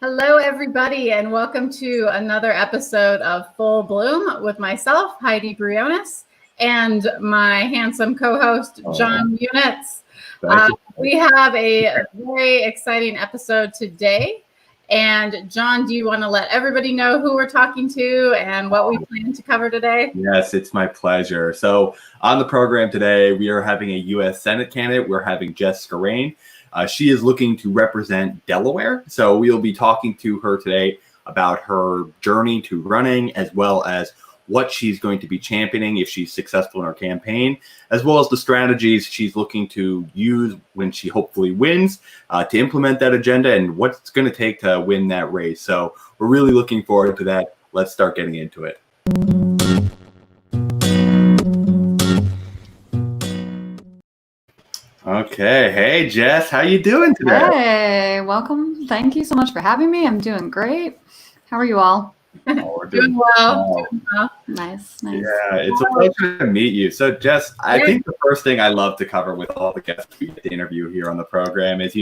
Hello, everybody, and welcome to another episode of Full Bloom with myself, Heidi Briones, and my handsome co-host, John Munitz. We have a very exciting episode today. And John, do you want to let everybody know who we're talking to and what we plan to cover today? Yes, it's my pleasure. So on the program today, we are having a U.S. Senate candidate. We're having Jess Scarane. She is looking to represent Delaware. So we'll be talking to her today about her journey to running, as well as what she's going to be championing if she's successful in her campaign, as well as the strategies she's looking to use when she hopefully wins to implement that agenda and what it's going to take to win that race. So we're really looking forward to that. Let's start getting into it. Okay. Hey, Jess, how you doing today? Hey, welcome. Thank you so much for having me. I'm doing great. How are you all? We're doing well. Nice. Yeah, it's a pleasure to meet you. So, Jess, I think the first thing I love to cover with all the guests we get to interview here on the program is,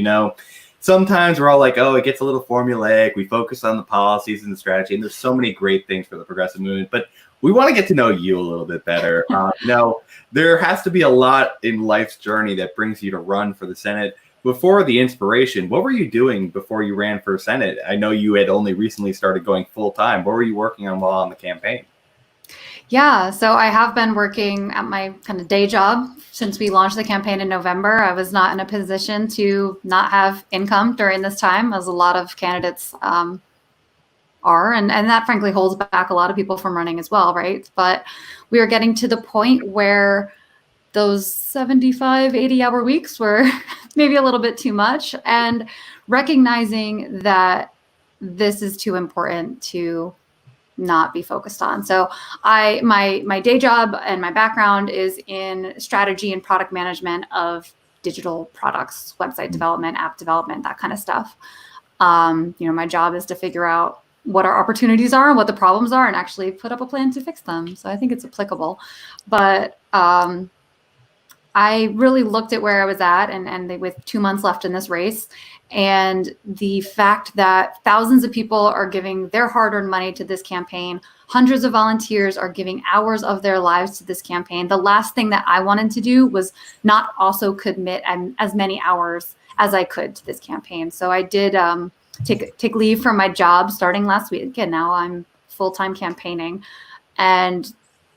sometimes we're all like, oh, it gets a little formulaic. We focus on the policies and the strategy, and there's so many great things for the progressive movement, but we want to get to know you a little bit better. There has to be a lot in life's journey that brings you to run for the Senate. Before the inspiration, what were you doing before you ran for Senate? I know you had only recently started going full time. What were you working on while on the campaign? Yeah, so I have been working at my kind of day job since we launched the campaign in November. I was not in a position to not have income during this time, as a lot of candidates are, and that frankly holds back a lot of people from running as well, right? But we are getting to the point where those 75, 80-hour weeks were maybe a little bit too much, and recognizing that this is too important to not be focused on. So my day job and my background is in strategy and product management of digital products, website development, app development, that kind of stuff. My job is to figure out what our opportunities are and what the problems are and actually put up a plan to fix them. So I think it's applicable. But I really looked at where I was at and with 2 months left in this race, and the fact that thousands of people are giving their hard-earned money to this campaign, hundreds of volunteers are giving hours of their lives to this campaign. The last thing that I wanted to do was not also commit as many hours as I could to this campaign. So I did take leave from my job starting last week, and now I'm full-time campaigning. And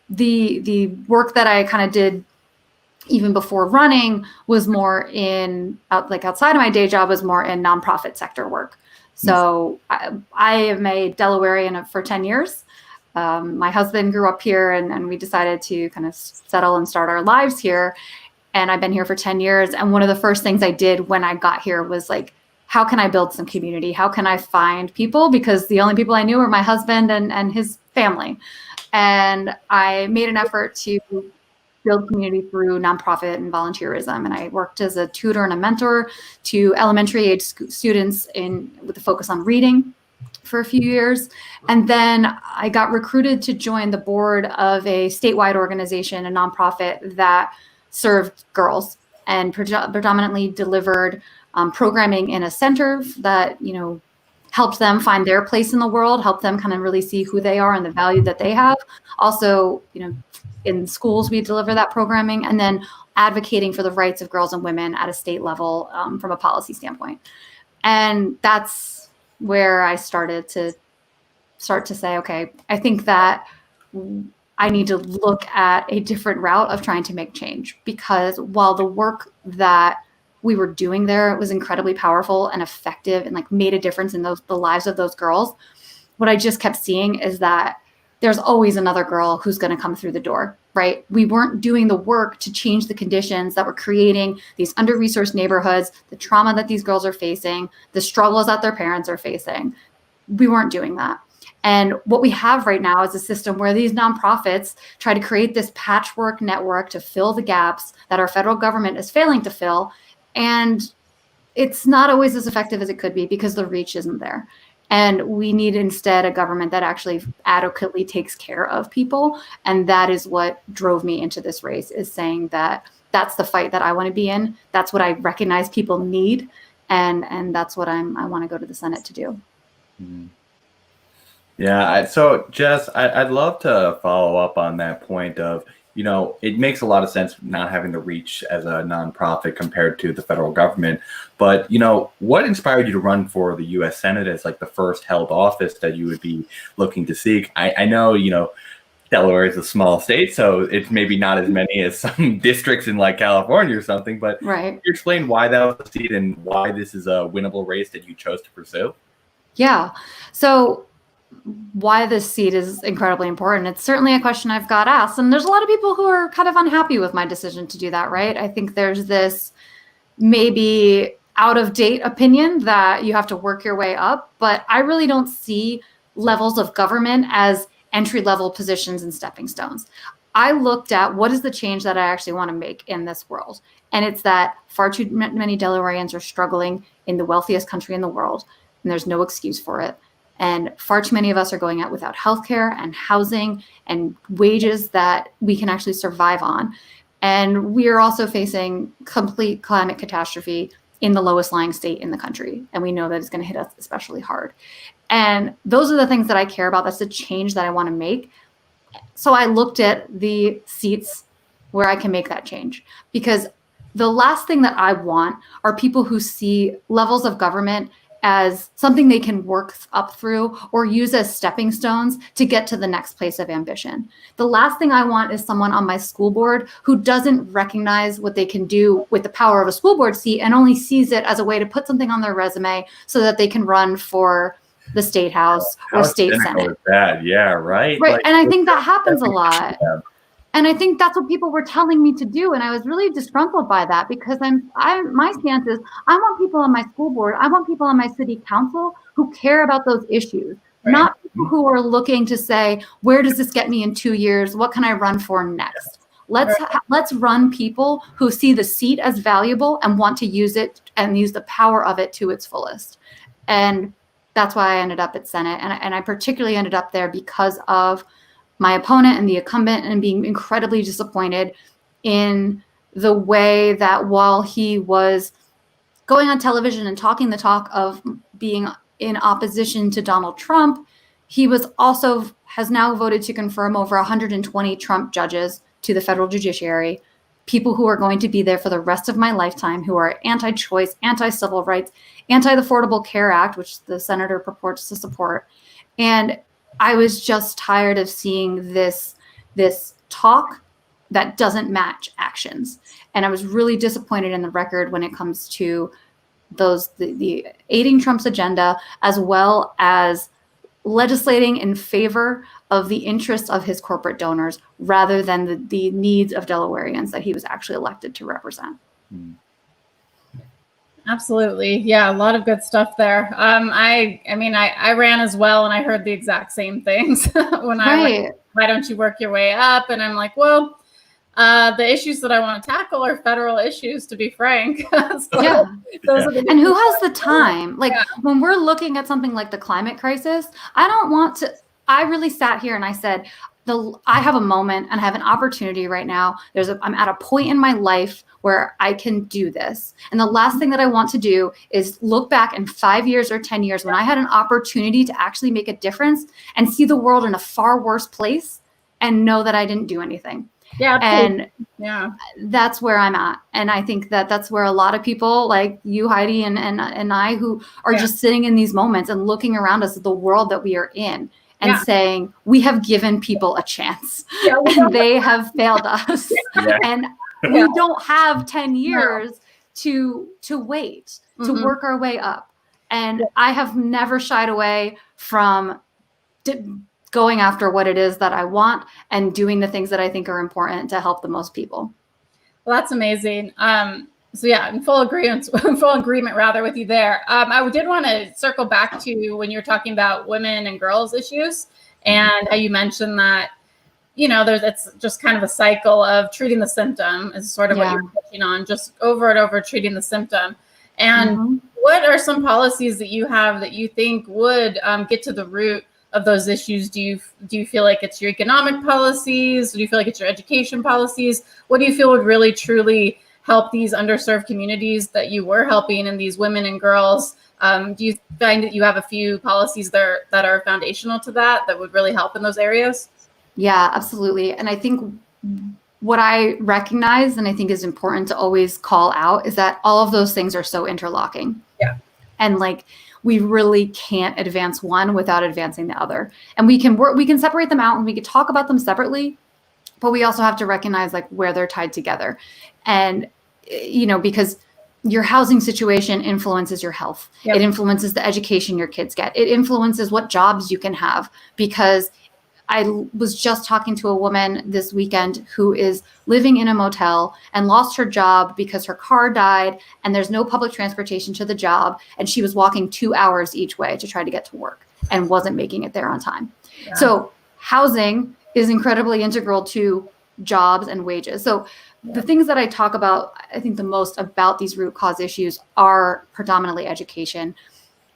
the work that I kind of did even before running was more outside of my day job, was more in nonprofit sector work. So I am a Delawarean for 10 years. My husband grew up here, and we decided to kind of settle and start our lives here. And I've been here for 10 years. And one of the first things I did when I got here was like, how can I build some community? How can I find people? Because the only people I knew were my husband and his family. And I made an effort to build community through nonprofit and volunteerism. And I worked as a tutor and a mentor to elementary age students with a focus on reading for a few years. And then I got recruited to join the board of a statewide organization, a nonprofit that served girls and predominantly delivered programming in a center that, helped them find their place in the world, helped them kind of really see who they are and the value that they have. Also, in schools, we deliver that programming, and then advocating for the rights of girls and women at a state level from a policy standpoint. And that's where I started to say, okay, I think that I need to look at a different route of trying to make change, because while the work that we were doing there was incredibly powerful and effective and made a difference in the lives of those girls, what I just kept seeing is that there's always another girl who's going to come through the door, right? We weren't doing the work to change the conditions that were creating these under-resourced neighborhoods, the trauma that these girls are facing, the struggles that their parents are facing. We weren't doing that. And what we have right now is a system where these nonprofits try to create this patchwork network to fill the gaps that our federal government is failing to fill. And it's not always as effective as it could be because the reach isn't there. And we need instead a government that actually adequately takes care of people. And that is what drove me into this race, is saying that that's the fight that I want to be in. That's what I recognize people need. And that's what I want to go to the Senate to do. Mhm. Yeah. So, Jess, I'd love to follow up on that point of, it makes a lot of sense not having the reach as a nonprofit compared to the federal government. But, what inspired you to run for the U.S. Senate as like the first held office that you would be looking to seek? I know, Delaware is a small state, so it's maybe not as many as some districts in like California or something. But Right. can you explain why that was the seat and why this is a winnable race that you chose to pursue? Yeah. So why this seat is incredibly important. It's certainly a question I've got asked. And there's a lot of people who are kind of unhappy with my decision to do that, right? I think there's this maybe out of date opinion that you have to work your way up, but I really don't see levels of government as entry level positions and stepping stones. I looked at what is the change that I actually want to make in this world. And it's that far too many Delawareans are struggling in the wealthiest country in the world, and there's no excuse for it. And far too many of us are going out without healthcare and housing and wages that we can actually survive on. And we are also facing complete climate catastrophe in the lowest lying state in the country. And we know that it's going to hit us especially hard. And those are the things that I care about. That's the change that I want to make. So I looked at the seats where I can make that change, because the last thing that I want are people who see levels of government as something they can work up through or use as stepping stones to get to the next place of ambition. The last thing I want is someone on my school board who doesn't recognize what they can do with the power of a school board seat and only sees it as a way to put something on their resume so that they can run for the state house or state senate. That? Yeah, right. Right. Like, and I think that happens a lot. And I think that's what people were telling me to do. And I was really disgruntled by that, because my stance is I want people on my school board. I want people on my city council who care about those issues, not people who are looking to say, where does this get me in 2 years? What can I run for next? Let's run people who see the seat as valuable and want to use it and use the power of it to its fullest. And that's why I ended up at Senate. And I particularly ended up there because of my opponent and the incumbent, and being incredibly disappointed in the way that while he was going on television and talking the talk of being in opposition to Donald Trump, he has now voted to confirm over 120 Trump judges to the federal judiciary, people who are going to be there for the rest of my lifetime, who are anti-choice, anti-civil rights, anti the Affordable Care Act, which the senator purports to support. And I was just tired of seeing this talk that doesn't match actions. And I was really disappointed in the record when it comes to the aiding Trump's agenda, as well as legislating in favor of the interests of his corporate donors rather than the needs of Delawareans that he was actually elected to represent. Absolutely. Yeah, a lot of good stuff there. I ran as well, and I heard the exact same things when why don't you work your way up? And I'm like, well, the issues that I want to tackle are federal issues, to be frank. Those are the and who has the time? When we're looking at something like the climate crisis, I really sat here and I said, I have a moment and I have an opportunity right now. I'm at a point in my life where I can do this. And the last thing that I want to do is look back in 5 years or 10 years when I had an opportunity to actually make a difference and see the world in a far worse place and know that I didn't do anything. Yeah. And that's where I'm at. And I think that that's where a lot of people like you, Heidi, and I, who are just sitting in these moments and looking around us at the world that we are in and saying, we have given people a chance and they have failed us. And we don't have 10 years to wait, to work our way up. And I have never shied away from going after what it is that I want and doing the things that I think are important to help the most people. Well, that's amazing. So yeah, in full agreement with you there. I did want to circle back to when you're talking about women and girls issues, and how you mentioned that, it's just kind of a cycle of treating the symptom is sort of what you're touching on, just over and over treating the symptom. And what are some policies that you have that you think would get to the root of those issues? Do you feel like it's your economic policies? Do you feel like it's your education policies? What do you feel would really truly help these underserved communities that you were helping and these women and girls Do you find that you have a few policies there that are foundational to that would really help in those areas? Yeah, absolutely. And I think what I recognize and I think is important to always call out is that all of those things are so interlocking. Yeah. And like, we really can't advance one without advancing the other. And we can separate them out and we can talk about them separately, but we also have to recognize like where they're tied together. And, because your housing situation influences your health. Yep. It influences the education your kids get. It influences what jobs you can have, because I was just talking to a woman this weekend who is living in a motel and lost her job because her car died and there's no public transportation to the job. And she was walking 2 hours each way to try to get to work and wasn't making it there on time. Yeah. So housing is incredibly integral to jobs and wages. So the things that I talk about, I think the most about these root cause issues are predominantly education.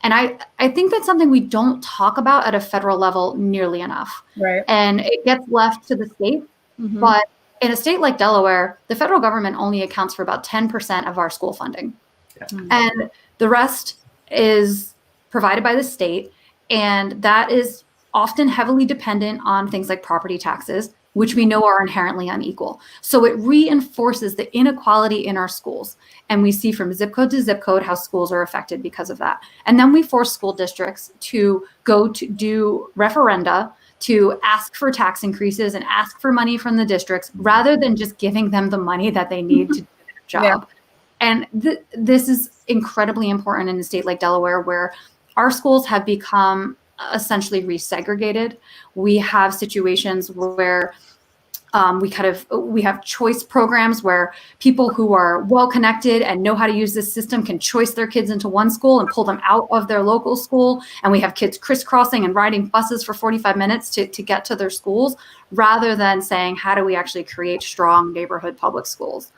And I think that's something we don't talk about at a federal level nearly enough. Right. And it gets left to the state. Mm-hmm. But in a state like Delaware, the federal government only accounts for about 10% of our school funding. Yeah. Mm-hmm. And the rest is provided by the state. And that is often heavily dependent on things like property taxes, which we know are inherently unequal. So it reinforces the inequality in our schools. And we see from zip code to zip code how schools are affected because of that. And then we force school districts to go to do referenda to ask for tax increases and ask for money from the districts rather than just giving them the money that they need to do their job. Yeah. And this is incredibly important in a state like Delaware, where our schools have become essentially resegregated. We have situations where we have choice programs where people who are well connected and know how to use this system can choice their kids into one school and pull them out of their local school. And we have kids crisscrossing and riding buses for 45 minutes to get to their schools, rather than saying, how do we actually create strong neighborhood public schools?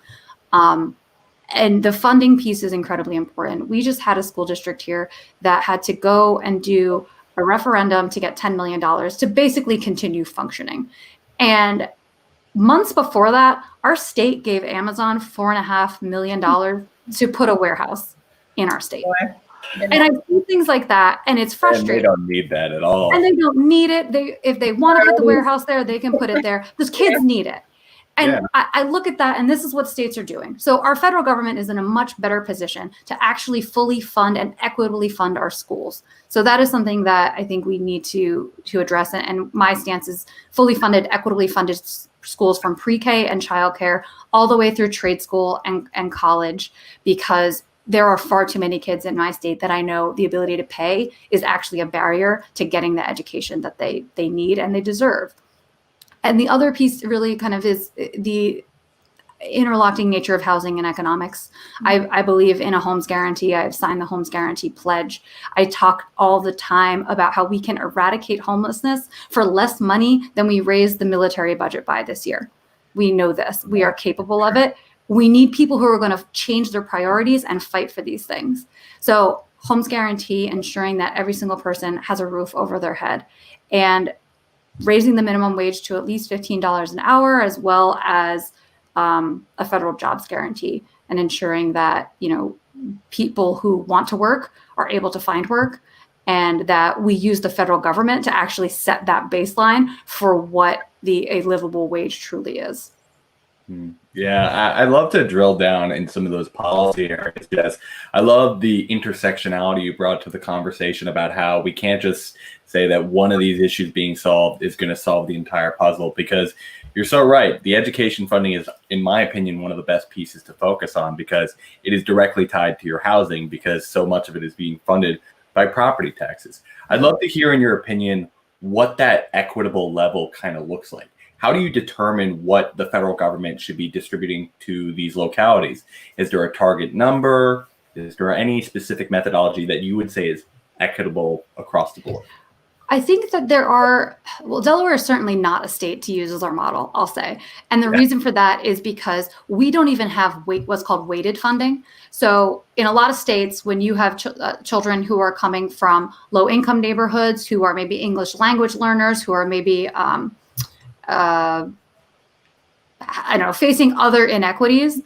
And the funding piece is incredibly important. We just had a school district here that had to go and do a referendum to get $10 million to basically continue functioning. And months before that, our state gave Amazon $4.5 million to put a warehouse in our state. And I see things like that, and it's frustrating. And they don't need that at all. And they don't need it. If they want to put the warehouse there, they can put it there. Those kids need it. And I look at that, and this is what states are doing. So our federal government is in a much better position to actually fully fund and equitably fund our schools. So that is something that I think we need to address. And my stance is fully funded, equitably funded schools from pre-K and childcare all the way through trade school and college, because there are far too many kids in my state that I know the ability to pay is actually a barrier to getting the education that they need and they deserve. And the other piece really kind of is the interlocking nature of housing and economics. I believe in a homes guarantee. I've signed the homes guarantee pledge. I talk all the time about how we can eradicate homelessness for less money than we raised the military budget by this year. We know this. We are capable of it. We need people who are going to change their priorities and fight for these things. So homes guarantee, ensuring that every single person has a roof over their head, and raising the minimum wage to at least $15 an hour, as well as a federal jobs guarantee, and ensuring that, people who want to work are able to find work, and that we use the federal government to actually set that baseline for what a livable wage truly is. Yeah, I love to drill down in some of those policy areas. Yes, I love the intersectionality you brought to the conversation about how we can't just say that one of these issues being solved is going to solve the entire puzzle, because you're so right. The education funding is, in my opinion, one of the best pieces to focus on, because it is directly tied to your housing, because so much of it is being funded by property taxes. I'd love to hear, in your opinion, what that equitable level kind of looks like. How do you determine what the federal government should be distributing to these localities? Is there a target number? Is there any specific methodology that you would say is equitable across the board? I think that Delaware is certainly not a state to use as our model, I'll say. And the reason for that is because we don't even have what's called weighted funding. So in a lot of states, when you have children who are coming from low income neighborhoods, who are maybe English language learners, who are maybe, facing other inequities,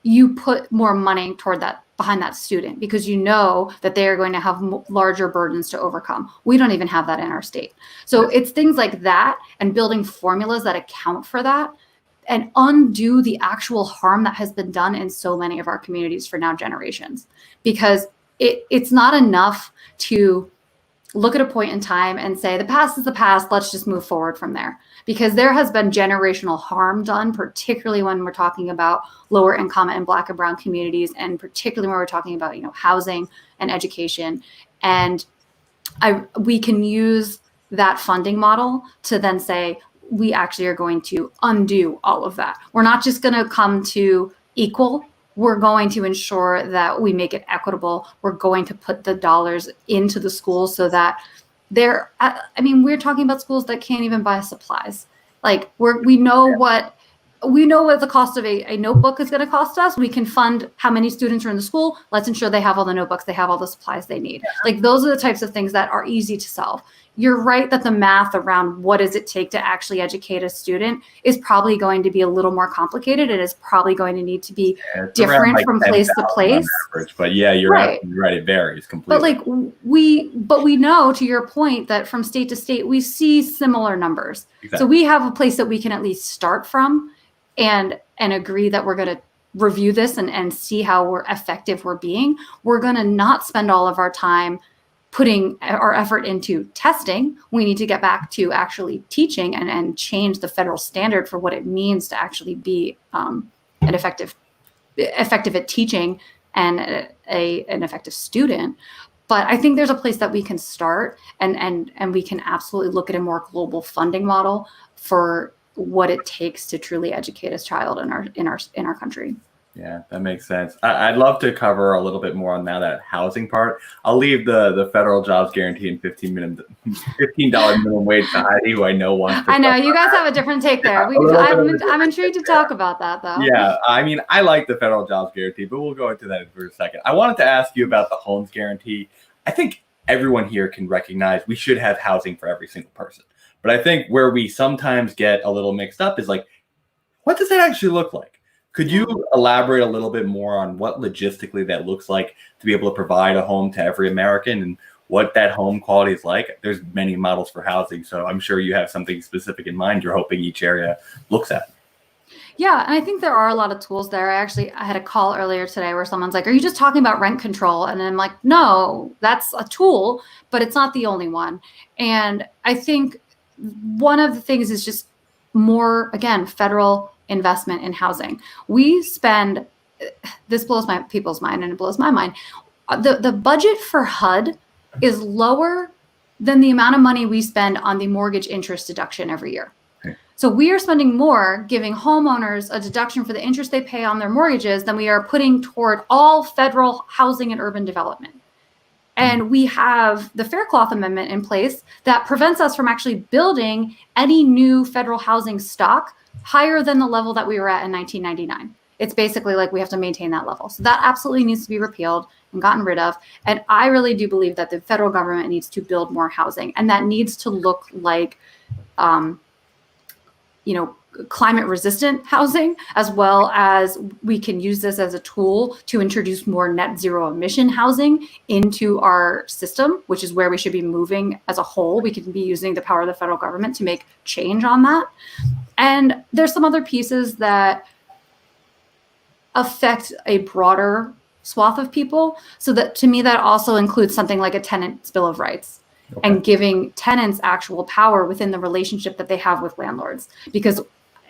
you put more money toward behind that student, because you know that they are going to have larger burdens to overcome. We don't even have that in our state. So it's things like that, and building formulas that account for that and undo the actual harm that has been done in so many of our communities for now generations. Because it's not enough to look at a point in time and say, the past is the past, let's just move forward from there. Because there has been generational harm done, particularly when we're talking about lower income and Black and brown communities, and particularly when we're talking about, housing and education. And we can use that funding model to then say, we actually are going to undo all of that. We're not just going to come to equal. We're going to ensure that we make it equitable. We're going to put the dollars into the schools so that we're talking about schools that can't even buy supplies. Like we know what the cost of a notebook is going to cost us. We can fund how many students are in the school. Let's ensure they have all the notebooks, they have all the supplies they need. Like those are the types of things that are easy to solve. You're right that the math around what does it take to actually educate a student is probably going to be a little more complicated. It is probably going to need to be different from place to place. Average, but yeah, you're absolutely right. It varies completely. But we know, to your point, that from state to state, we see similar numbers. Exactly. So we have a place that we can at least start from and agree that we're going to review this and see how effective we're being. We're going to not spend all of our time putting our effort into testing. We need to get back to actually teaching and change the federal standard for what it means to actually be an effective at teaching and an effective student. But I think there's a place that we can start, and we can absolutely look at a more global funding model for what it takes to truly educate a child in our country. Yeah, that makes sense. I'd love to cover a little bit more on now that housing part. I'll leave the federal jobs guarantee and $15 minimum wage to Heidi, who I know wants to. I know you guys have a different take there. I'm intrigued to talk about that, though. Yeah, I mean, I like the federal jobs guarantee, but we'll go into that for a second. I wanted to ask you about the homes guarantee. I think everyone here can recognize we should have housing for every single person. But I think where we sometimes get a little mixed up is like, what does that actually look like? Could you elaborate a little bit more on what logistically that looks like to be able to provide a home to every American and what that home quality is like? There's many models for housing, so I'm sure you have something specific in mind you're hoping each area looks at. Yeah, and I think there are a lot of tools there. I had a call earlier today where someone's like, are you just talking about rent control? And I'm like, no, that's a tool, but it's not the only one. And I think one of the things is just more, again, federal investment in housing. We spend, this blows people's mind and it blows my mind. The budget for HUD is lower than the amount of money we spend on the mortgage interest deduction every year. Okay. So we are spending more giving homeowners a deduction for the interest they pay on their mortgages than we are putting toward all federal housing and urban development. And we have the Faircloth Amendment in place that prevents us from actually building any new federal housing stock higher than the level that we were at in 1999. It's basically like we have to maintain that level. So that absolutely needs to be repealed and gotten rid of. And I really do believe that the federal government needs to build more housing, and that needs to look like, climate resistant housing, as well as we can use this as a tool to introduce more net zero emission housing into our system, which is where we should be moving as a whole. We can be using the power of the federal government to make change on that. And there's some other pieces that affect a broader swath of people. So that, to me, that also includes something like a tenant's bill of rights. Okay. And giving tenants actual power within the relationship that they have with landlords. Because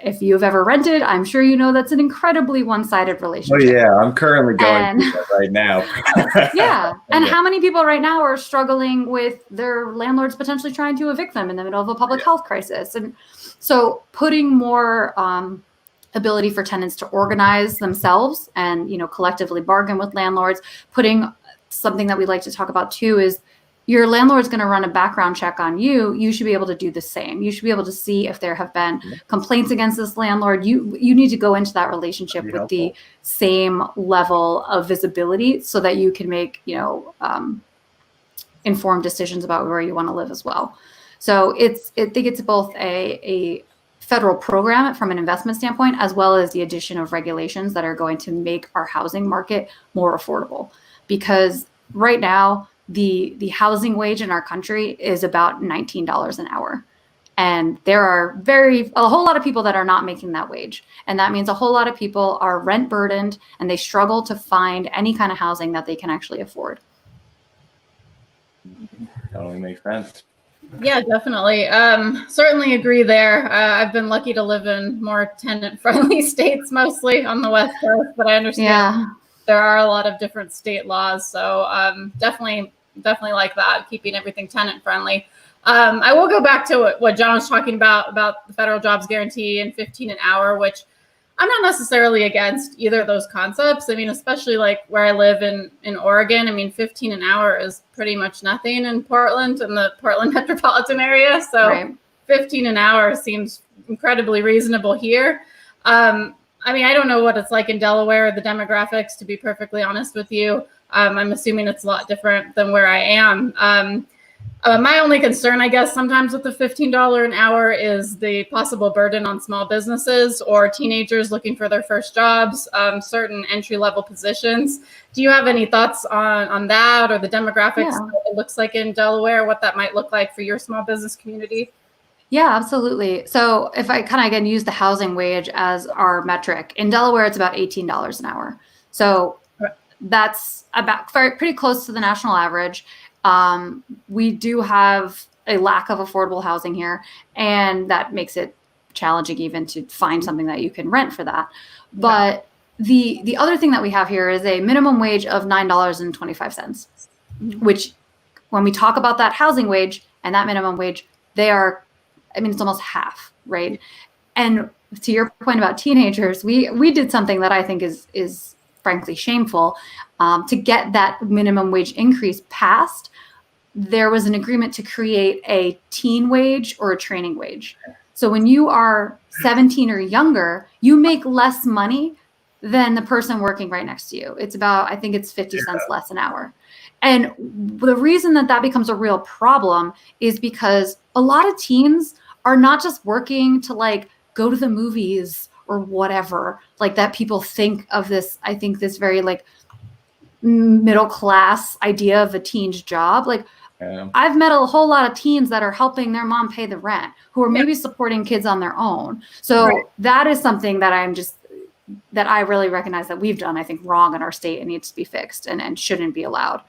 if you've ever rented, I'm sure you know that's an incredibly one-sided relationship. Oh yeah, I'm currently going through that right now. Yeah, and how many people right now are struggling with their landlords potentially trying to evict them in the middle of a public health crisis? And so putting more ability for tenants to organize themselves and, collectively bargain with landlords, putting something that we like to talk about too is, your landlord's going to run a background check on you. You should be able to do the same. You should be able to see if there have been complaints against this landlord. You need to go into that relationship with the same level of visibility so that you can make, informed decisions about where you want to live as well. So I think it's both a federal program from an investment standpoint, as well as the addition of regulations that are going to make our housing market more affordable. Because right now, the housing wage in our country is about $19 an hour. And there are a whole lot of people that are not making that wage. And that means a whole lot of people are rent burdened and they struggle to find any kind of housing that they can actually afford. Totally makes sense. Yeah, definitely. Certainly agree there. I've been lucky to live in more tenant-friendly states, mostly on the West Coast, but I understand there are a lot of different state laws. So definitely like that, keeping everything tenant-friendly. I will go back to what John was talking about the federal jobs guarantee and 15 an hour, which I'm not necessarily against either of those concepts. I mean, especially like where I live in Oregon. I mean, 15 an hour is pretty much nothing in Portland and the Portland metropolitan area. So 15 an hour seems incredibly reasonable here. I mean, I don't know what it's like in Delaware, the demographics, to be perfectly honest with you. I'm assuming it's a lot different than where I am. My only concern, I guess, sometimes with the $15 an hour is the possible burden on small businesses or teenagers looking for their first jobs, certain entry-level positions. Do you have any thoughts on that, or the demographics that it looks like in Delaware, what that might look like for your small business community? Yeah, absolutely. So if I kind of, again, use the housing wage as our metric, in Delaware, it's about $18 an hour. So that's about pretty close to the national average. We do have a lack of affordable housing here, and that makes it challenging even to find something that you can rent for that. But the other thing that we have here is a minimum wage of $9.25, which when we talk about that housing wage and that minimum wage, it's almost half, right? And to your point about teenagers, we did something that I think is frankly shameful. To get that minimum wage increase passed, there was an agreement to create a teen wage or a training wage. So when you are 17 or younger, you make less money than the person working right next to you. It's about, I think it's 50 cents less an hour. And the reason that becomes a real problem is because a lot of teens are not just working to like go to the movies or whatever, like that people think of this, I think this very like middle class idea of a teen's job. Like I've met a whole lot of teens that are helping their mom pay the rent, who are maybe supporting kids on their own. So that is something that that I really recognize that we've done, I think, wrong in our state and needs to be fixed and shouldn't be allowed.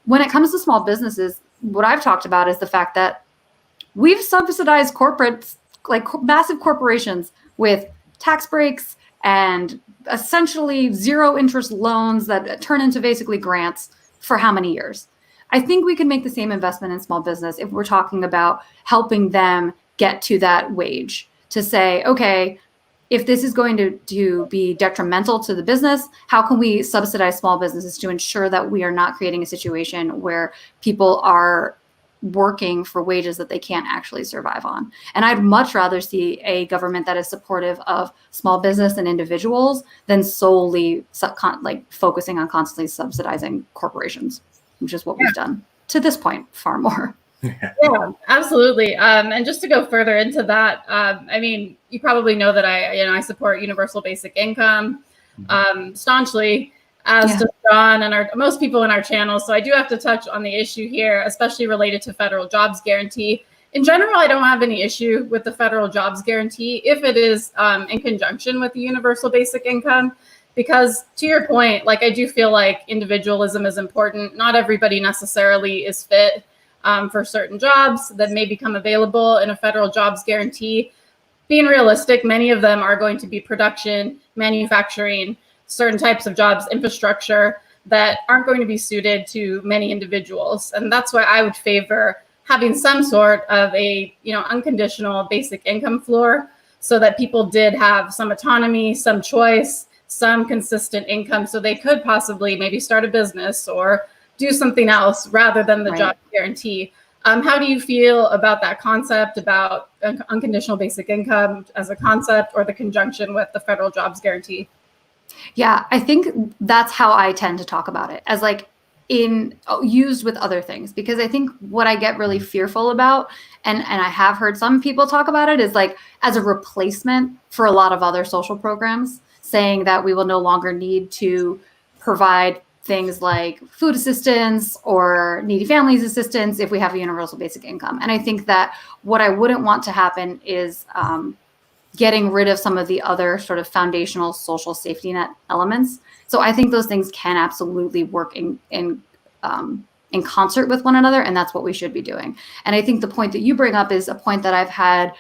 When it comes to small businesses, what I've talked about is the fact that we've subsidized corporates, like massive corporations, with tax breaks and essentially zero interest loans that turn into basically grants for how many years? I think we can make the same investment in small business if we're talking about helping them get to that wage, to say, okay, if this is going to be detrimental to the business, how can we subsidize small businesses to ensure that we are not creating a situation where people are working for wages that they can't actually survive on? And I'd much rather see a government that is supportive of small business and individuals than solely focusing on constantly subsidizing corporations, which is what we've done to this point far more. Yeah, absolutely. And just to go further into that, I mean, you probably know that I support universal basic income staunchly, as does John and most people in our channel. So I do have to touch on the issue here, especially related to federal jobs guarantee. In general, I don't have any issue with the federal jobs guarantee if it is in conjunction with the universal basic income. Because to your point, like I do feel like individualism is important. Not everybody necessarily is fit for certain jobs that may become available in a federal jobs guarantee. Being realistic, many of them are going to be production, manufacturing, certain types of jobs, infrastructure that aren't going to be suited to many individuals. And that's why I would favor having some sort of a unconditional basic income floor, so that people did have some autonomy, some choice, some consistent income, so they could possibly maybe start a business or do something else rather than the job guarantee. How do you feel about that concept, about unconditional basic income as a concept, or the conjunction with the federal jobs guarantee? Yeah, I think that's how I tend to talk about it, as like used with other things. Because I think what I get really fearful about, and I have heard some people talk about it, is like as a replacement for a lot of other social programs, saying that we will no longer need to provide things like food assistance or needy families assistance if we have a universal basic income. And I think that what I wouldn't want to happen is getting rid of some of the other sort of foundational social safety net elements. So I think those things can absolutely work in concert with one another, and that's what we should be doing. And I think the point that you bring up is a point that I've had,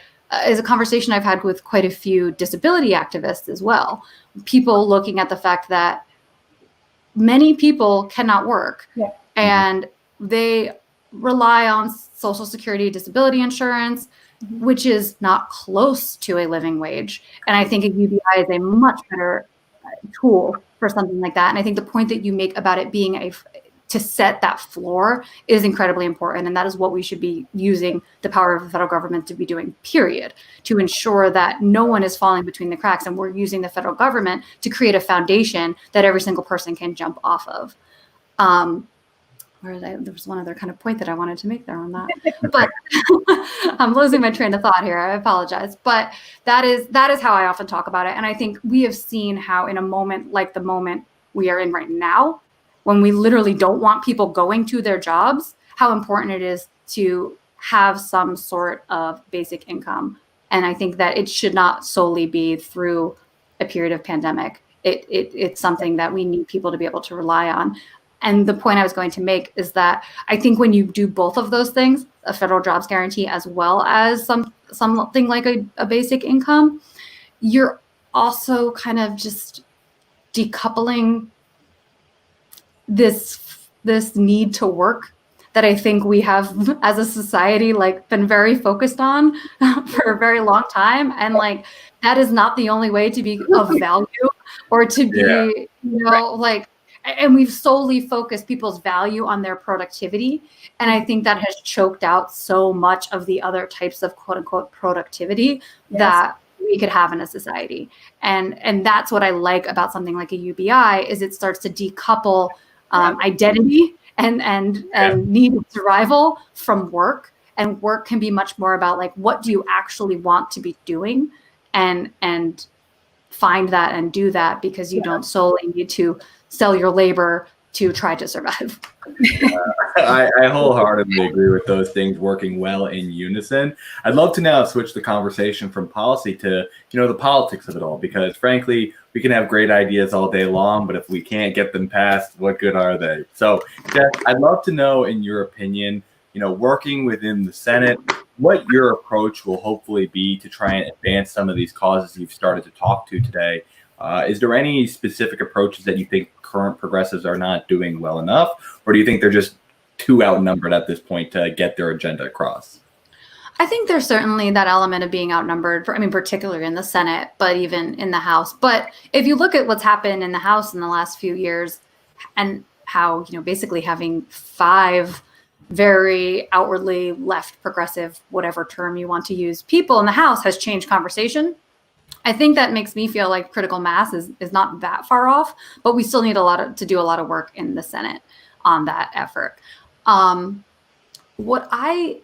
is a conversation I've had with quite a few disability activists as well. People looking at the fact that many people cannot work, and they rely on Social Security disability insurance, which is not close to a living wage. And I think a UBI is a much better tool for something like that. And I think the point that you make about it being to set that floor is incredibly important. And that is what we should be using the power of the federal government to be doing, period, to ensure that no one is falling between the cracks. And we're using the federal government to create a foundation that every single person can jump off of. There was one other kind of point that I wanted to make there on that, but I'm losing my train of thought here. I apologize, but that is how I often talk about it. And I think we have seen how in a moment like the moment we are in right now, when we literally don't want people going to their jobs, how important it is to have some sort of basic income. And I think that it should not solely be through a period of pandemic. It's something that we need people to be able to rely on. And the point I was going to make is that I think when you do both of those things, a federal jobs guarantee as well as something like a basic income, you're also kind of just decoupling this need to work that I think we have as a society been very focused on for a very long time. And that is not the only way to be of value or to be, and we've solely focused people's value on their productivity. And I think that has choked out so much of the other types of quote unquote productivity that we could have in a society. And that's what I like about something like a UBI is it starts to decouple identity and need of survival from work. And work can be much more about what do you actually want to be doing and find that and do that, because you don't solely need to sell your labor to try to survive. I wholeheartedly agree with those things working well in unison. I'd love to now switch the conversation from policy to, the politics of it all, because frankly, we can have great ideas all day long, but if we can't get them passed, what good are they? So, Jess, I'd love to know, in your opinion, working within the Senate, what your approach will hopefully be to try and advance some of these causes you've started to talk to today. Is there any specific approaches that you think current progressives are not doing well enough, or do you think they're just too outnumbered at this point to get their agenda across? I think there's certainly that element of being outnumbered, particularly in the Senate, but even in the House. But if you look at what's happened in the House in the last few years and how, basically having 5 very outwardly left progressive, whatever term you want to use, people in the House has changed conversation. I think that makes me feel like critical mass is not that far off, but we still need to do a lot of work in the Senate on that effort. What I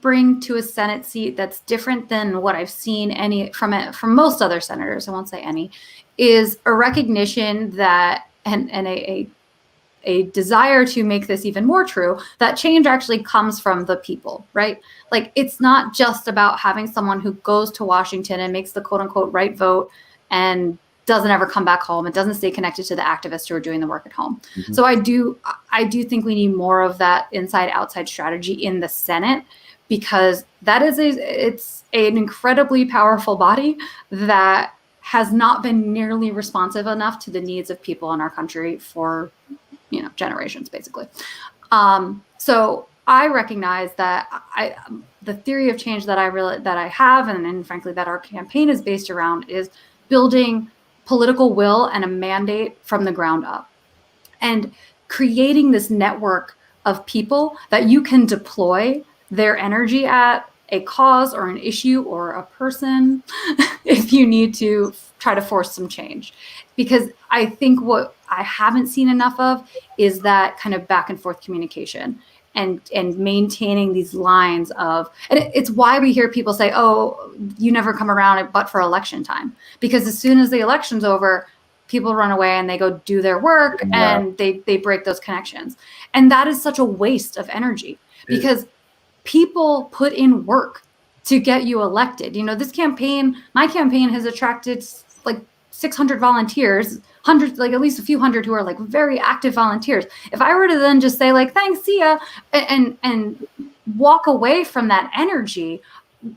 bring to a Senate seat that's different than what I've seen from most other senators, I won't say any, is a recognition that and a desire to make this even more true, that change actually comes from the people, right? It's not just about having someone who goes to Washington and makes the quote unquote right vote and doesn't ever come back home. It doesn't stay connected to the activists who are doing the work at home. Mm-hmm. So I do think we need more of that inside outside strategy in the Senate, because that is it's an incredibly powerful body that has not been nearly responsive enough to the needs of people in our country for generations, basically. So I recognize that the theory of change that I have, and frankly that our campaign is based around, is building political will and a mandate from the ground up, and creating this network of people that you can deploy their energy at a cause or an issue or a person if you need to try to force some change. Because I think what I haven't seen enough of is that kind of back and forth communication and maintaining these lines of, and it's why we hear people say, oh, you never come around but for election time. Because as soon as the election's over, people run away and they go do their work and they break those connections. And that is such a waste of energy because people put in work to get you elected. You know, this campaign, my campaign has attracted like 600 volunteers, hundreds, like at least a few hundred who are like very active volunteers. If I were to then just say like, thanks, see ya, and walk away from that energy,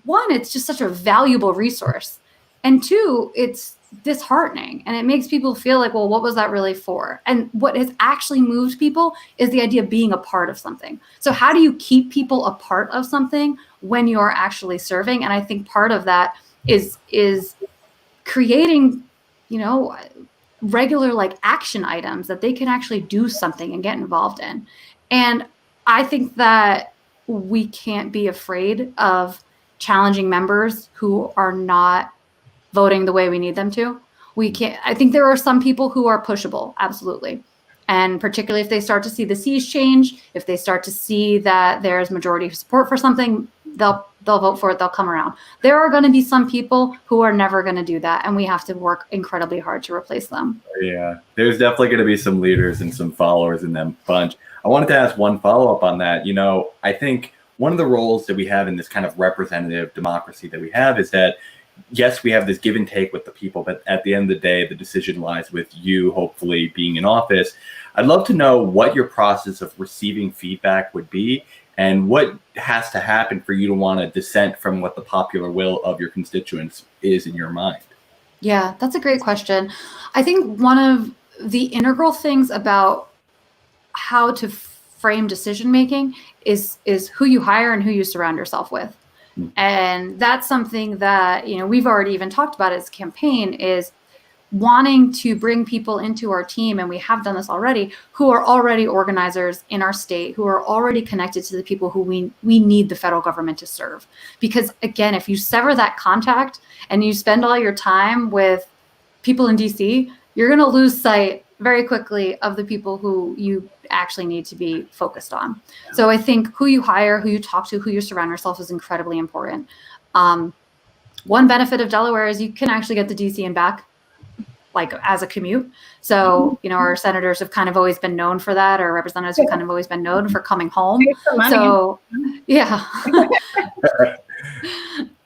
one, it's just such a valuable resource. And two, it's disheartening and it makes people feel like, well, what was that really for? And what has actually moved people is the idea of being a part of something. So how do you keep people a part of something when you're actually serving? And I think part of that is creating, you know, regular like action items that they can actually do something and get involved in. And I think that we can't be afraid of challenging members who are not voting the way we need them to. We can't, I think there are some people who are pushable, absolutely. And particularly if they start to see the seas change, if they start to see that there's majority support for something, they'll vote for it, they'll come around. There are going to be some people who are never going to do that, and we have to work incredibly hard to replace them. Yeah, there's definitely going to be some leaders and some followers in them bunch. I wanted to ask one follow-up on that. You know, I think one of the roles that we have in this kind of representative democracy that we have is that, yes, we have this give and take with the people, but at the end of the day, the decision lies with you, hopefully being in office. I'd love to know what your process of receiving feedback would be and what has to happen for you to want to dissent from what the popular will of your constituents is in your mind. Yeah, that's a great question. I think one of the integral things about how to frame decision-making is who you hire and who you surround yourself with. And that's something that, you know, we've already even talked about as a campaign, is wanting to bring people into our team, and we have done this already, who are already organizers in our state, who are already connected to the people who we need the federal government to serve. Because again, if you sever that contact and you spend all your time with people in DC, you're going to lose sight very quickly of the people who you actually need to be focused on. So I think who you hire, who you talk to, who you surround yourself is incredibly important. One benefit of Delaware is you can actually get to DC and back like as a commute. So, you know, our senators have kind of always been known for that, or representatives have kind of always been known for coming home. So yeah,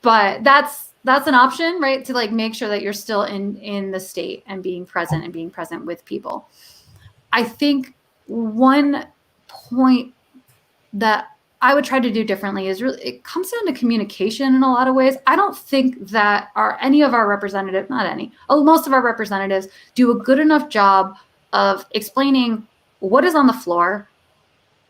but that's an option, right? To like make sure that you're still in the state and being present with people. I think one point that I would try to do differently is really, it comes down to communication in a lot of ways. I don't think that any of our representatives, most of our representatives do a good enough job of explaining what is on the floor,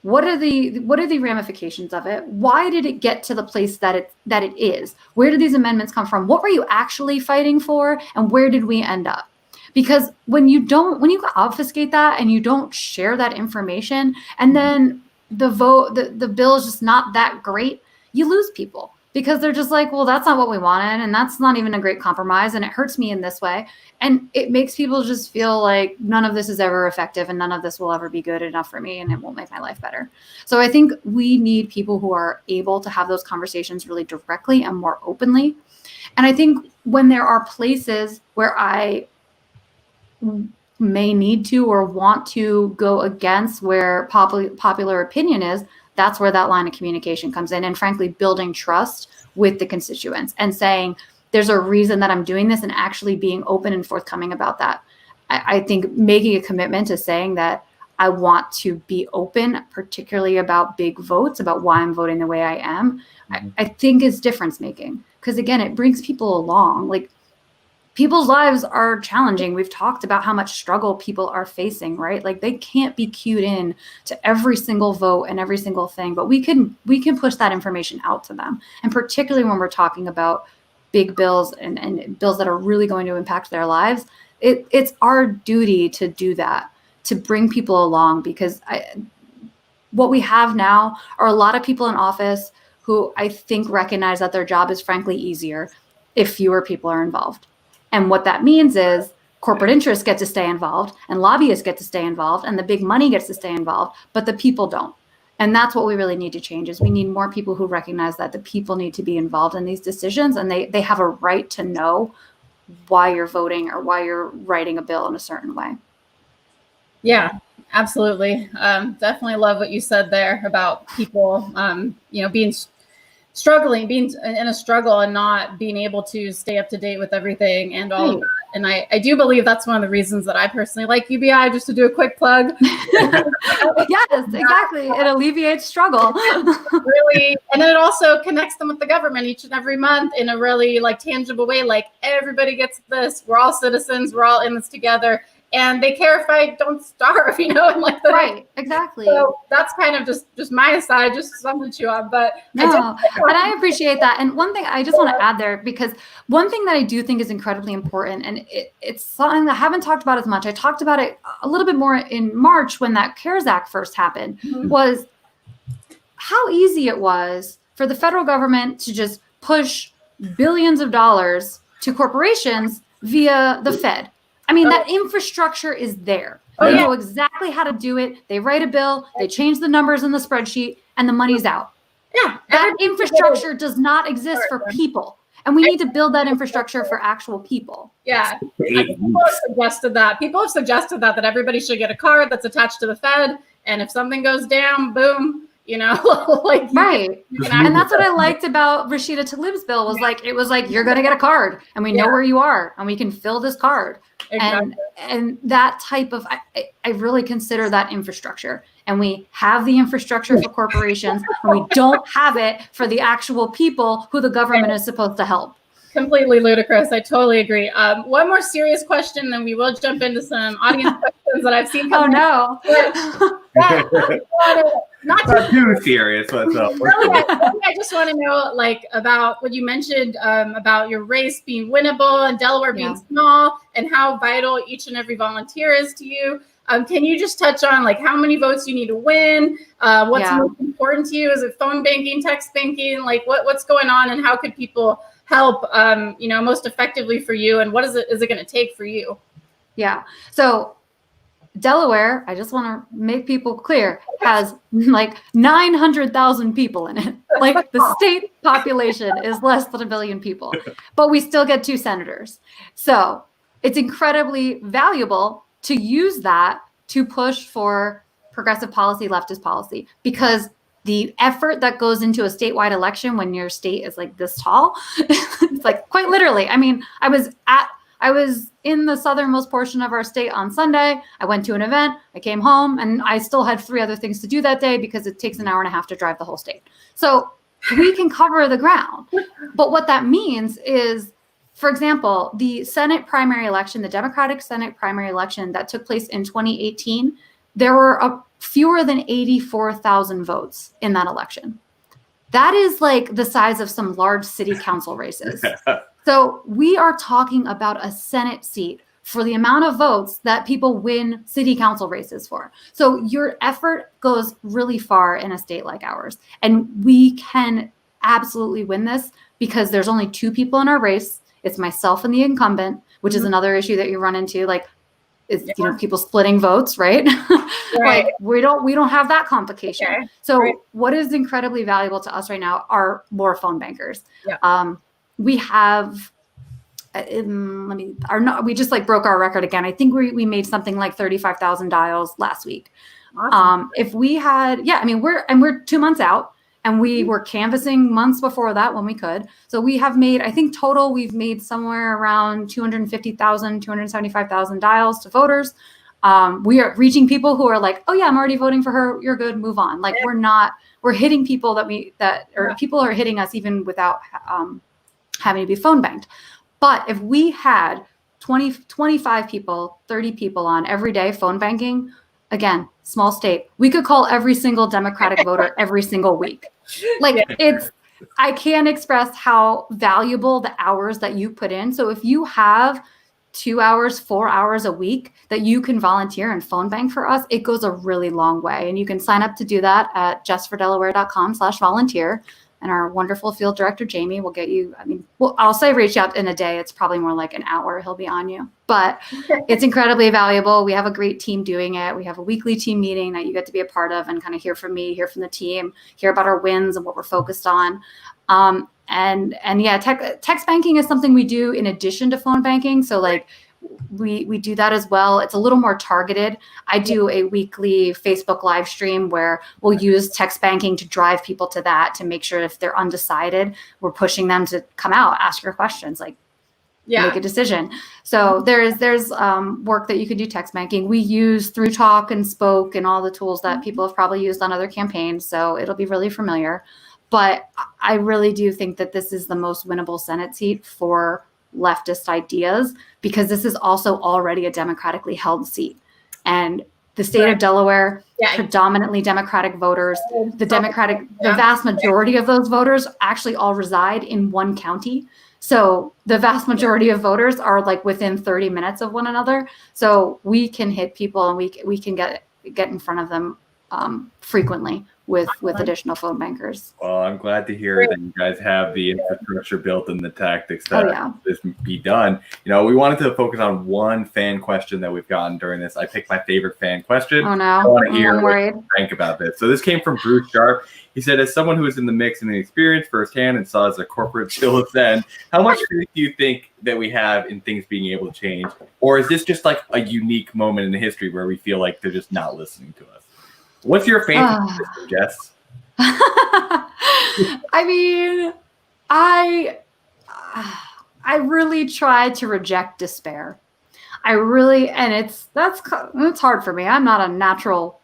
what are the ramifications of it, why did it get to the place that it is, where did these amendments come from, what were you actually fighting for, and where did we end up? Because when you obfuscate that and you don't share that information, and then the bill is just not that great, you lose people because they're just like, well, that's not what we wanted, and that's not even a great compromise, and it hurts me in this way. And it makes people just feel like none of this is ever effective and none of this will ever be good enough for me and it won't make my life better. So I think we need people who are able to have those conversations really directly and more openly. And I think when there are places where I may need to or want to go against where popular opinion is, that's where that line of communication comes in. And frankly, building trust with the constituents and saying, there's a reason that I'm doing this, and actually being open and forthcoming about that. I think making a commitment to saying that I want to be open, particularly about big votes, about why I'm voting the way I am, I think is difference making. Because again, it brings people along. Like, people's lives are challenging. We've talked about how much struggle people are facing, right? Like, they can't be cued in to every single vote and every single thing, but we can push that information out to them. And particularly when we're talking about big bills and bills that are really going to impact their lives, it's our duty to do that, to bring people along, because what we have now are a lot of people in office who I think recognize that their job is frankly easier if fewer people are involved. And what that means is corporate interests get to stay involved and lobbyists get to stay involved and the big money gets to stay involved, but the people don't. And that's what we really need to change is we need more people who recognize that the people need to be involved in these decisions and they have a right to know why you're voting or why you're writing a bill in a certain way. Yeah, absolutely. Definitely love what you said there about people, being in a struggle and not being able to stay up to date with everything and all of that. And I do believe that's one of the reasons that I personally like UBI, just to do a quick plug. Yes, exactly. It alleviates struggle. Really, and then it also connects them with the government each and every month in a really tangible way. Like everybody gets this. We're all citizens. We're all in this together. And they care if I don't starve, and right, exactly. So that's kind of just my side, just something to chew on. But and I appreciate that. And one thing I just want to add there, because one thing that I do think is incredibly important, and it's something that I haven't talked about as much. I talked about it a little bit more in March when that CARES Act first happened, was how easy it was for the federal government to just push billions of dollars to corporations via the Fed. I mean, that infrastructure is there. They know exactly how to do it. They write a bill, they change the numbers in the spreadsheet, and the money's out. Yeah. That infrastructure does not exist for people. And we need to build that infrastructure for actual people. Yeah. People have suggested that everybody should get a card that's attached to the Fed. And if something goes down, boom, right. And that's what I liked about Rashida Tlaib's bill was you're going to get a card and we know where you are and we can fill this card. Exactly. And that type of, I really consider that infrastructure. And we have the infrastructure for corporations and we don't have it for the actual people who the government is supposed to help. Completely ludicrous. I totally agree. One more serious question, then we will jump into some audience questions that I've seen come Not too serious. What's up? I just want to know, about what you mentioned about your race being winnable and Delaware being small, and how vital each and every volunteer is to you. Can you just touch on how many votes you need to win? What's most important to you? Is it phone banking, text banking? What's going on, and how could people help most effectively for you, and what is it going to take for you? Yeah. So Delaware, I just want to make people clear, has 900,000 people in it. The state population is less than 1 billion people, but we still get 2 senators. So it's incredibly valuable to use that to push for progressive policy, leftist policy, because the effort that goes into a statewide election when your state is this tall, it's quite literally. I mean, I was in the southernmost portion of our state on Sunday. I went to an event, I came home, and I still had 3 other things to do that day because it takes an hour and a half to drive the whole state. So we can cover the ground. But what that means is, for example, the Senate primary election, the Democratic Senate primary election that took place in 2018, there were fewer than 84,000 votes in that election. That is the size of some large city council races. So we are talking about a Senate seat for the amount of votes that people win city council races for. So your effort goes really far in a state like ours. And we can absolutely win this because there's only 2 people in our race. It's myself and the incumbent, which is another issue that you run into, people splitting votes, right? Right. we don't have that complication. Okay. So what is incredibly valuable to us right now are more phone bankers. Yeah. We have, we just broke our record again. I think we made something like 35,000 dials last week. Awesome. If we had, we're 2 months out, and we were canvassing months before that when we could. So we have made, I think total, we've made somewhere around 250,000, 275,000 dials to voters. We are reaching people who are oh yeah, I'm already voting for her. You're good. Move on. We're hitting people people are hitting us even without having to be phone banked. But if we had 20, 25 people, 30 people on every day phone banking, again, small state, we could call every single Democratic voter every single week. I can't express how valuable the hours that you put in. So if you have 2 hours, 4 hours a week that you can volunteer and phone bank for us, it goes a really long way. And you can sign up to do that at justfordelaware.com/volunteer. and our wonderful field director, Jamie, will get you, I'll say reach out in a day. It's probably more like an hour. He'll be on you, but it's incredibly valuable. We have a great team doing it. We have a weekly team meeting that you get to be a part of and kind of hear from me, hear from the team, hear about our wins and what we're focused on. And yeah, text banking is something we do in addition to phone banking. So like, we do that as well. It's a little more targeted. I do a weekly Facebook live stream where we'll use text banking to drive people to that, to make sure if they're undecided, we're pushing them to come out, ask your questions, like make a decision. So there's work that you can do text banking. We use Through Talk and Spoke and all the tools that people have probably used on other campaigns. So it'll be really familiar. But I really do think that this is the most winnable Senate seat for leftist ideas, because this is also already a democratically held seat. And the state of Delaware, predominantly Democratic voters, the vast majority of those voters actually all reside in one county. So the vast majority of voters are like within 30 minutes of one another. So we can hit people and we can get in front of them frequently with Excellent. additional phone bankers. Well, I'm glad to hear that you guys have the infrastructure built and the tactics that this be done. You know, we wanted to focus on one fan question that we've gotten during this. I picked my favorite fan question. Oh no, I want to hear I'm worried. what you think about this. So this came from Bruce Sharp. He said, as someone who was in the mix and experienced firsthand and saw as a corporate chill ascend, how much faith do you think that we have in things being able to change? Or is this just like a unique moment in the history where we feel like they're just not listening to us? What's your faith in the system, Jess? I mean, I really try to reject despair. And it's hard for me. I'm not a natural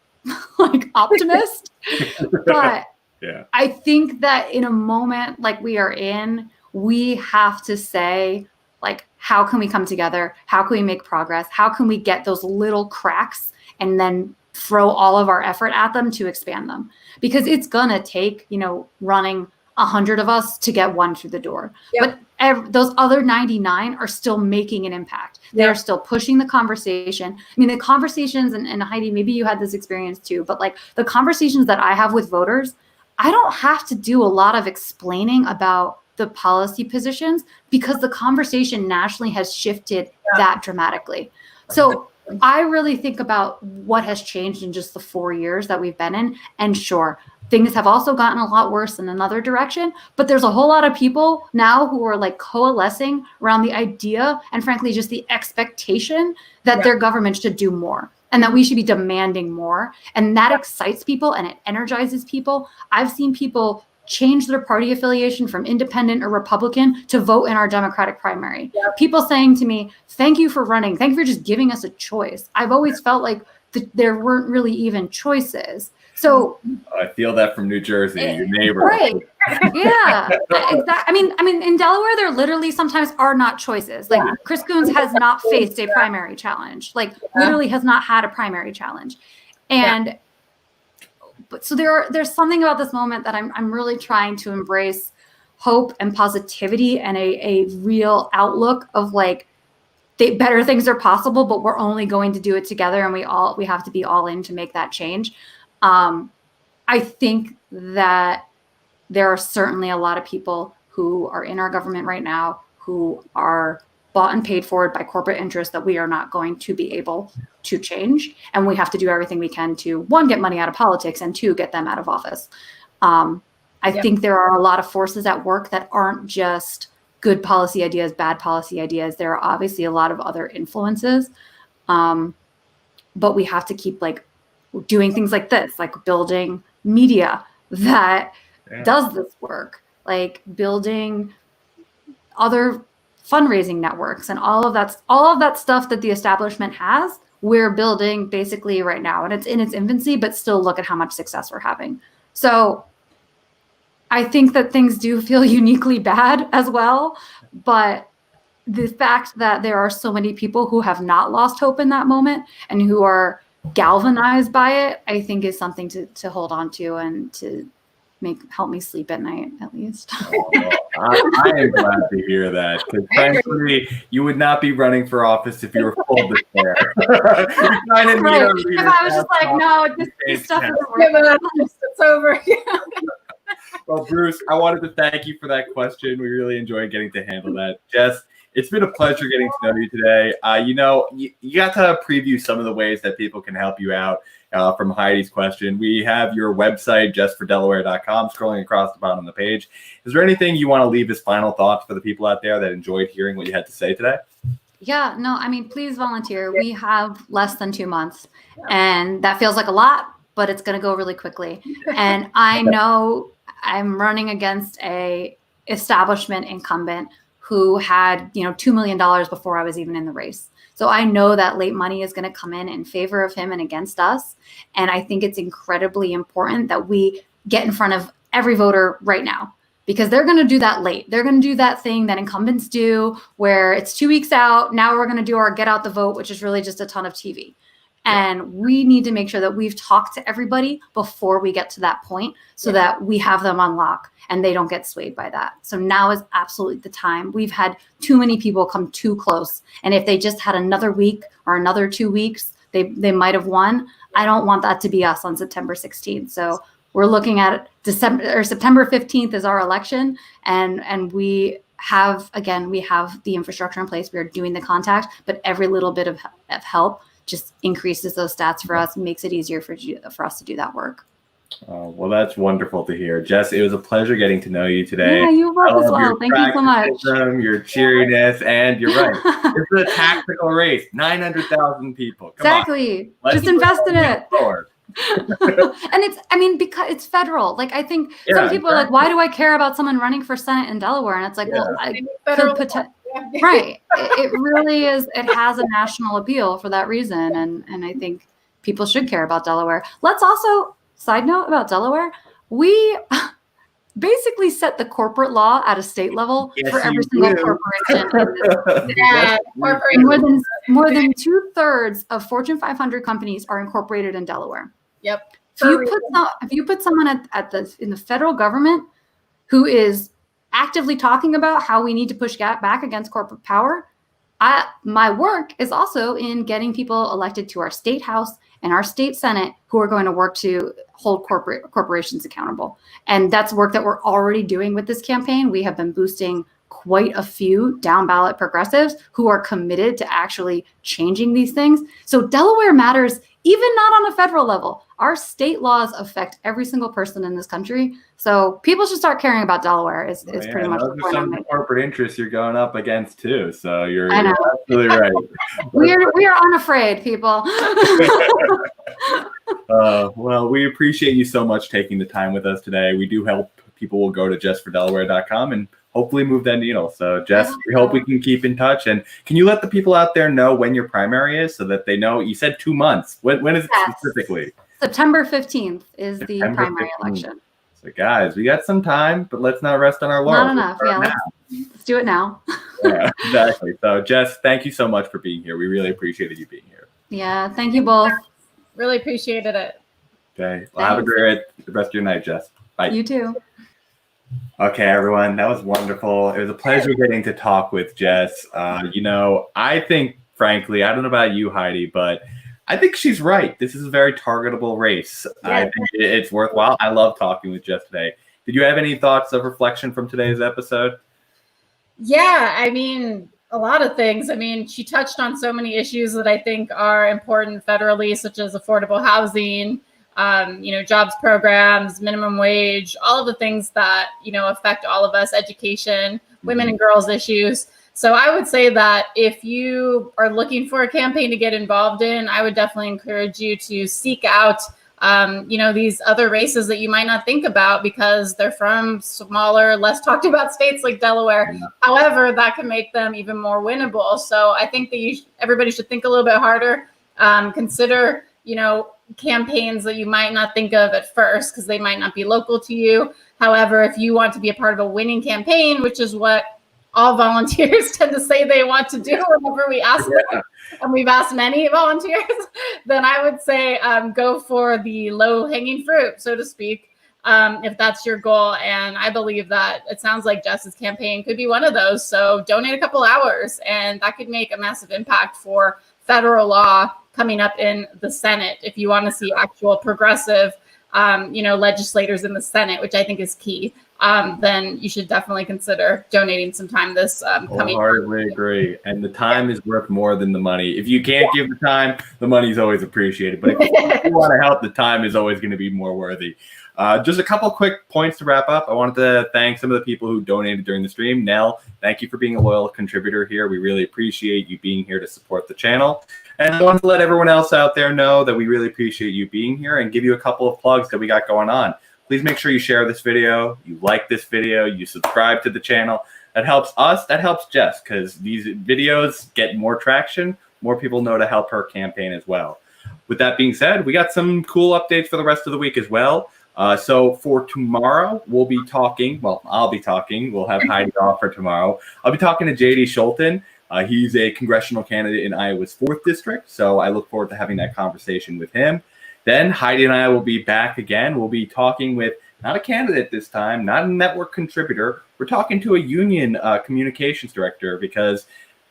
like optimist, but I think that in a moment like we are in, we have to say, like, how can we come together? How can we make progress? How can we get those little cracks and then throw all of our effort at them to expand them? Because it's gonna take, running 100 of us to get one through the door. But those other 99 are still making an impact. They're still pushing the conversation. I mean, the conversations, and Heidi, maybe you had this experience too, but like the conversations that I have with voters, I don't have to do a lot of explaining about the policy positions because the conversation nationally has shifted that dramatically. So I really think about what has changed in just the 4 years that we've been in. And sure, things have also gotten a lot worse in another direction, but there's a whole lot of people now who are like coalescing around the idea and frankly, just the expectation that their government should do more and that we should be demanding more. And that excites people and it energizes people. I've seen people change their party affiliation from independent or Republican to vote in our Democratic primary. People saying to me, thank you for running. Thank you for just giving us a choice. I've always felt like there weren't really even choices. So I feel that from New Jersey, your neighbor. Right. Yeah. Exactly. I mean, in Delaware, there literally sometimes are not choices. Like Chris Coons has not faced a primary challenge, like literally has not had a primary challenge. And but so there's something about this moment that I'm really trying to embrace hope and positivity and a real outlook of like better things are possible, but we're only going to do it together, and we have to be all in to make that change. I think that there are certainly a lot of people who are in our government right now who are bought and paid for by corporate interests that we are not going to be able to change. And we have to do everything we can to, one, get money out of politics, and two, get them out of office. I think there are a lot of forces at work that aren't just good policy ideas, bad policy ideas. There are obviously a lot of other influences. But we have to keep like doing things like this, like building media that does this work, like building other fundraising networks and all of that stuff that the establishment has, we're building basically right now. And it's in its infancy, but still look at how much success we're having. So I think that things do feel uniquely bad as well. But the fact that there are so many people who have not lost hope in that moment and who are galvanized by it, I think is something to hold on to and to help me sleep at night, at least. I am glad to hear that, because frankly, you would not be running for office if you were full of despair. Right. If I was just like, no, this stuff isn't working. It's over. Well, Bruce, I wanted to thank you for that question. We really enjoyed getting to handle that. Jess, it's been a pleasure getting to know you today. You got to preview some of the ways that people can help you out from Heidi's question. We have your website, justfordelaware.com, scrolling across the bottom of the page. Is there anything you want to leave as final thoughts for the people out there that enjoyed hearing what you had to say today? Yeah, no, I mean, please volunteer. We have less than 2 months, and that feels like a lot, but it's going to go really quickly. And I know I'm running against a establishment incumbent who had, $2 million before I was even in the race. So I know that late money is going to come in favor of him and against us. And I think it's incredibly important that we get in front of every voter right now, because they're going to do that late. They're going to do that thing that incumbents do where it's 2 weeks out. Now we're going to do our get out the vote, which is really just a ton of TV. And we need to make sure that we've talked to everybody before we get to that point so that we have them on lock and they don't get swayed by that. So now is absolutely the time. We've had too many people come too close. And if they just had another week or another 2 weeks, they might have won. I don't want that to be us on September 16th. So we're looking at September 15th is our election. And we have the infrastructure in place. We are doing the contact, but every little bit of help just increases those stats for us, makes it easier for us to do that work. Oh, well, that's wonderful to hear. Jess, it was a pleasure getting to know you today. Yeah, you both as well. Thank you so much. Your cheeriness, and you're right. It's a tactical race. 900,000 people. Come exactly. On. Just invest in it. And because it's federal. Like, I think some people are like, why do I care about someone running for Senate in Delaware? And it's like, well, I could right. It really is. It has a national appeal for that reason. And I think people should care about Delaware. Let's also, side note about Delaware, we basically set the corporate law at a state level for every single corporation. More than 2/3 of Fortune 500 companies are incorporated in Delaware. Yep. If you put someone in the federal government who is actively talking about how we need to push back against corporate power, my work is also in getting people elected to our state house and our state senate who are going to work to hold corporations accountable. And that's work that we're already doing with this campaign. We have been boosting quite a few down ballot progressives who are committed to actually changing these things. So Delaware matters, even not on a federal level. Our state laws affect every single person in this country. So people should start caring about Delaware is pretty much the point I'm making. Corporate interests you're going up against too. So you're absolutely right. We are unafraid, people. Well, we appreciate you so much taking the time with us today. We do help people will go to justfordelaware.com and hopefully move that needle. So Jess, we hope we can keep in touch. And can you let the people out there know when your primary is so that they know? You said 2 months. When is it specifically? September 15th is the primary election. So guys, we got some time, but let's not rest on our laurels. Not enough. Yeah, let's do it now. Yeah, exactly. So Jess, thank you so much for being here. We really appreciated you being here. Yeah, thank you both. Really appreciated it. Okay. Well, have a great rest of your night, Jess. Bye. You too. Okay, everyone. That was wonderful. It was a pleasure getting to talk with Jess. I think, frankly, I don't know about you, Heidi, but I think she's right. This is a very targetable race. Yeah. I think it's worthwhile. I love talking with Jess today. Did you have any thoughts of reflection from today's episode? Yeah, I mean, a lot of things. I mean, she touched on so many issues that I think are important federally, such as affordable housing, jobs programs, minimum wage, all of the things that, affect all of us, education, women and girls issues. So I would say that if you are looking for a campaign to get involved in, I would definitely encourage you to seek out, these other races that you might not think about because they're from smaller, less talked about states like Delaware. Yeah. However, that can make them even more winnable. So I think that everybody should think a little bit harder, consider, campaigns that you might not think of at first because they might not be local to you. However, if you want to be a part of a winning campaign, which is what all volunteers tend to say they want to do whenever we ask them, and we've asked many volunteers, then I would say go for the low-hanging fruit, so to speak, if that's your goal. And I believe that it sounds like Jess's campaign could be one of those. So donate a couple hours, and that could make a massive impact for federal law coming up in the Senate if you want to see actual progressive legislators in the Senate, which I think is key, then you should definitely consider donating some time this coming. Wholeheartedly agree. And the time is worth more than the money. If you can't give the time, the money is always appreciated. But if you want to help, the time is always going to be more worthy. Just a couple quick points to wrap up. I wanted to thank some of the people who donated during the stream. Nell, thank you for being a loyal contributor here. We really appreciate you being here to support the channel. And I want to let everyone else out there know that we really appreciate you being here and give you a couple of plugs that we got going on. Please make sure you share this video, you like this video, you subscribe to the channel. That helps us, that helps Jess, because these videos get more traction, more people know to help her campaign as well. With that being said, we got some cool updates for the rest of the week as well. So for tomorrow, we'll be talking, well, I'll be talking, we'll have Heidi off for tomorrow. I'll be talking to J.D. Schulten. He's a congressional candidate in Iowa's 4th District, so I look forward to having that conversation with him. Then Heidi and I will be back again. We'll be talking with not a candidate this time, not a network contributor. We're talking to a union communications director because,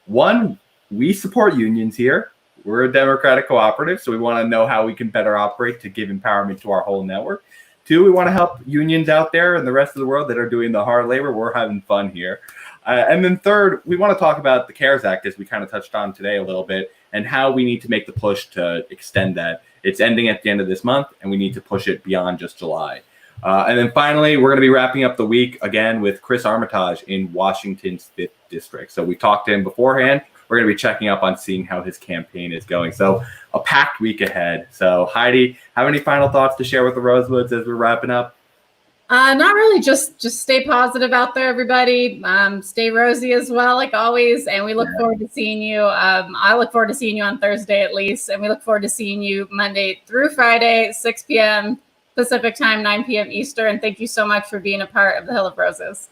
one, we support unions here. We're a democratic cooperative, so we want to know how we can better operate to give empowerment to our whole network. Two, we want to help unions out there and the rest of the world that are doing the hard labor. We're having fun here. And then third, we want to talk about the CARES Act, as we kind of touched on today a little bit, and how we need to make the push to extend that. It's ending at the end of this month, and we need to push it beyond just July. And then finally, we're going to be wrapping up the week again with Chris Armitage in Washington's 5th District. So we talked to him beforehand. We're going to be checking up on seeing how his campaign is going. So a packed week ahead. So Heidi, have any final thoughts to share with the Rosewoods as we're wrapping up? Not really. Just stay positive out there, everybody. Stay rosy as well, like always. And we look forward to seeing you. I look forward to seeing you on Thursday at least. And we look forward to seeing you Monday through Friday, 6 p.m. Pacific time, 9 p.m. Eastern. Thank you so much for being a part of the Hill of Roses.